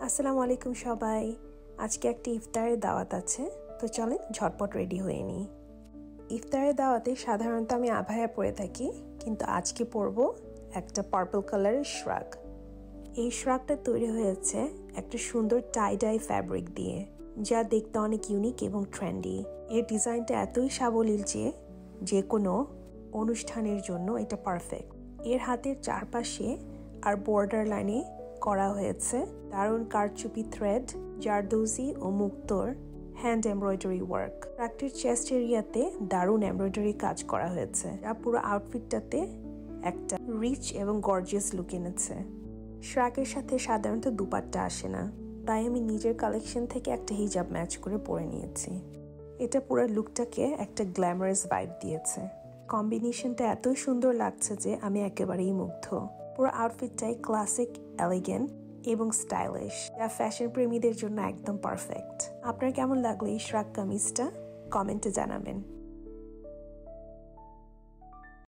আসসালামু আলাইকুম সবাই। আজকে একটা ইফতারের দাওয়াত আছে, তো চলেন ঝটপট রেডি হয়ে নিই। ইফতারের দাওয়াতে সাধারণত আমি আভায়া পরে থাকি, কিন্তু আজকে পরবো একটা পার্পল কালারের শ্রাগ। এই শ্রাগটা তৈরি হয়েছে একটা সুন্দর টাই ডাই ফ্যাব্রিক দিয়ে, যা দেখতে অনেক ইউনিক এবং ট্রেন্ডি। এর ডিজাইনটা এতই সাবলীল যে কোনো অনুষ্ঠানের জন্য এটা পারফেক্ট। এর হাতের চারপাশে আর বর্ডার লাইনে করা হয়েছে দারুণ কারচুপি থ্রেড, জারদৌজি ও মুক্তোর হ্যান্ড এমব্রয়ডারি ওয়ার্ক। ট্রাকটির চেস্ট এরিয়াতে দারুণ এমব্রয়ডারি কাজ করা হয়েছে, যা পুরো আউটফিটটাতে একটা রিচ এবং গর্জিয়াস লুক এনেছে। শ্রাগের সাথে সাধারণত দুপাট্টা আসে না, তাই আমি নিজের কালেকশন থেকে একটা হিজাব ম্যাচ করে পরে নিয়েছি। এটা পুরো লুকটাকে একটা গ্ল্যামারাস ভাইব দিয়েছে। কম্বিনেশনটা এতই সুন্দর লাগছে যে আমি একেবারেই মুগ্ধ। পুরো আউটফিটটাই ক্লাসিক, এলিগেন্ট এবং স্টাইলিশ, যা ফ্যাশন প্রেমীদের জন্য একদম পারফেক্ট। আপনার কেমন লাগলো এই শ্রাগ কামিজটা? কমেন্টে জানাবেন।